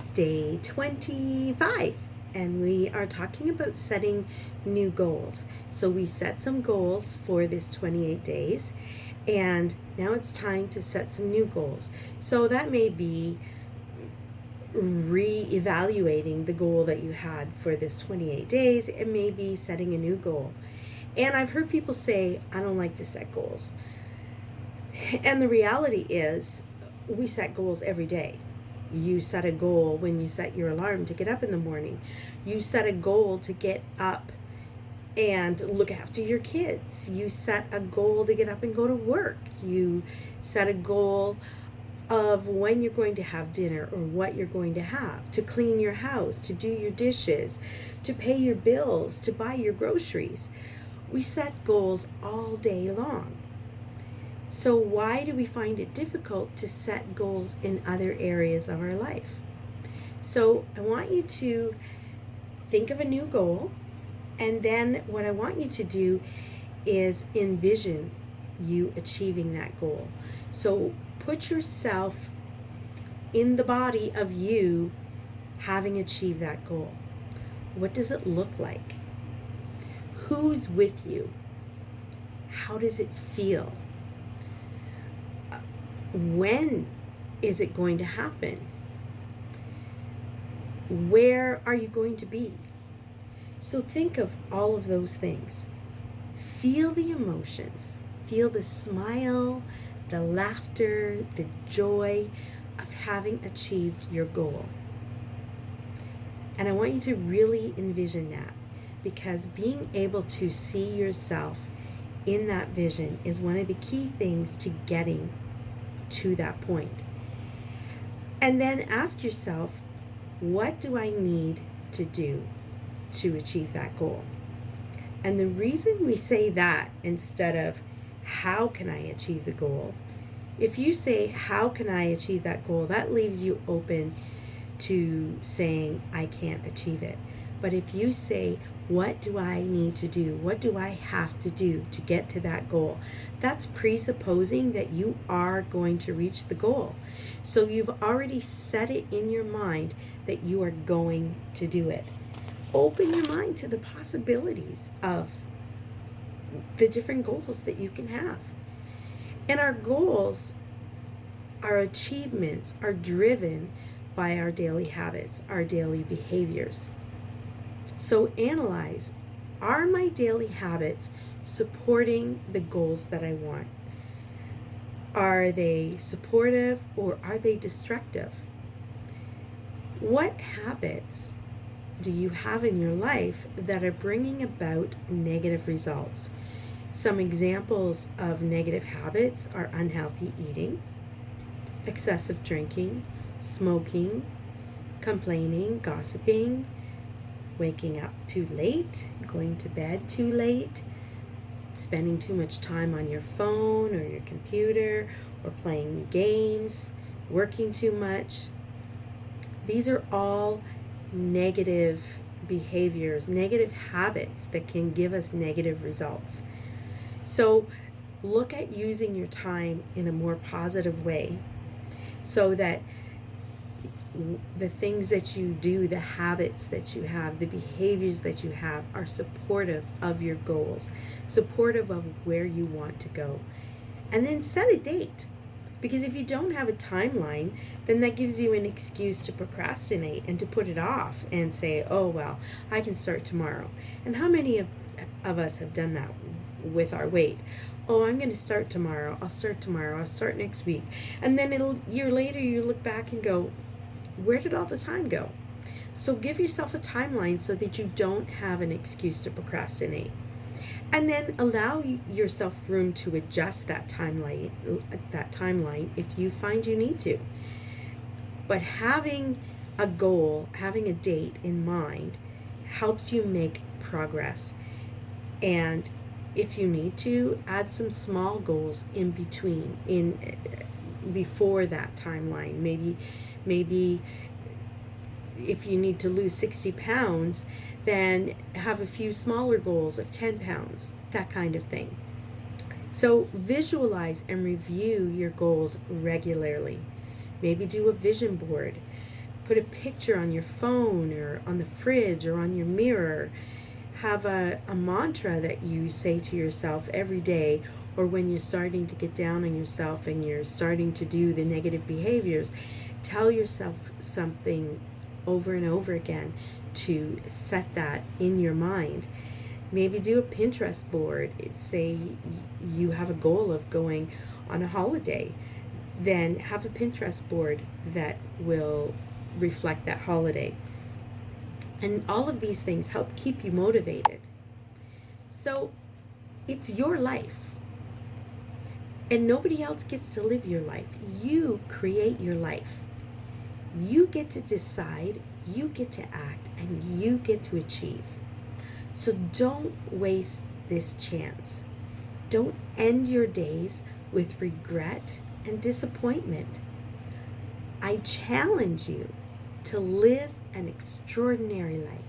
It's day 25, and we are talking about setting new goals. So we set some goals for this 28 days, and now it's time to set some new goals. So that may be re-evaluating the goal that you had for this 28 days. It may be setting a new goal. And I've heard people say, I don't like to set goals. And the reality is, we set goals every day. You set a goal when you set your alarm to get up in the morning. You set a goal to get up and look after your kids. You set a goal to get up and go to work. You set a goal of when you're going to have dinner or what you're going to have, to clean your house, to do your dishes, to pay your bills, to buy your groceries. We set goals all day long. So why do we find it difficult to set goals in other areas of our life? So I want you to think of a new goal, and then what I want you to do is envision you achieving that goal. So put yourself in the body of you having achieved that goal. What does it look like? Who's with you? How does it feel? When is it going to happen? Where are you going to be? So think of all of those things. Feel the emotions. Feel the smile, the laughter, the joy of having achieved your goal. And I want you to really envision that, because being able to see yourself in that vision is one of the key things to getting to that point. And then ask yourself, what do I need to do to achieve that goal? And the reason we say that instead of how can I achieve the goal, if you say how can I achieve that goal, that leaves you open to saying I can't achieve it. But if you say, what do I need to do? What do I have to do to get to that goal? That's presupposing that you are going to reach the goal. So you've already set it in your mind that you are going to do it. Open your mind to the possibilities of the different goals that you can have. And our goals, our achievements are driven by our daily habits, our daily behaviors. So analyze, are my daily habits supporting the goals that I want? Are they supportive or are they destructive? What habits do you have in your life that are bringing about negative results? Some examples of negative habits are unhealthy eating, excessive drinking, smoking, complaining, gossiping, waking up too late, going to bed too late, spending too much time on your phone or your computer, or playing games, working too much. These are all negative behaviors, negative habits that can give us negative results. So look at using your time in a more positive way so that the things that you do, the habits that you have, the behaviors that you have are supportive of your goals, supportive of where you want to go. And then set a date. Because if you don't have a timeline, then that gives you an excuse to procrastinate and to put it off and say, oh, well, I can start tomorrow. And how many of us have done that with our weight? Oh, I'm going to start tomorrow. I'll start next week. And then a year later, you look back and go, where did all the time go? So give yourself a timeline so that you don't have an excuse to procrastinate. And then allow yourself room to adjust that timeline if you find you need to. But having a goal, having a date in mind helps you make progress. And if you need to, add some small goals in between, before that timeline. Maybe if you need to lose 60 pounds, then have a few smaller goals of 10 pounds, that kind of thing. So visualize and review your goals regularly. Maybe do a vision board. Put a picture on your phone or on the fridge or on your mirror. Have a mantra that you say to yourself every day, or when you're starting to get down on yourself and you're starting to do the negative behaviors. Tell yourself something over and over again to set that in your mind. Maybe do a Pinterest board. Say you have a goal of going on a holiday. Then have a Pinterest board that will reflect that holiday. And all of these things help keep you motivated. So it's your life. And nobody else gets to live your life. You create your life. You get to decide, you get to act, and you get to achieve. So don't waste this chance. Don't end your days with regret and disappointment. I challenge you to live an extraordinary life.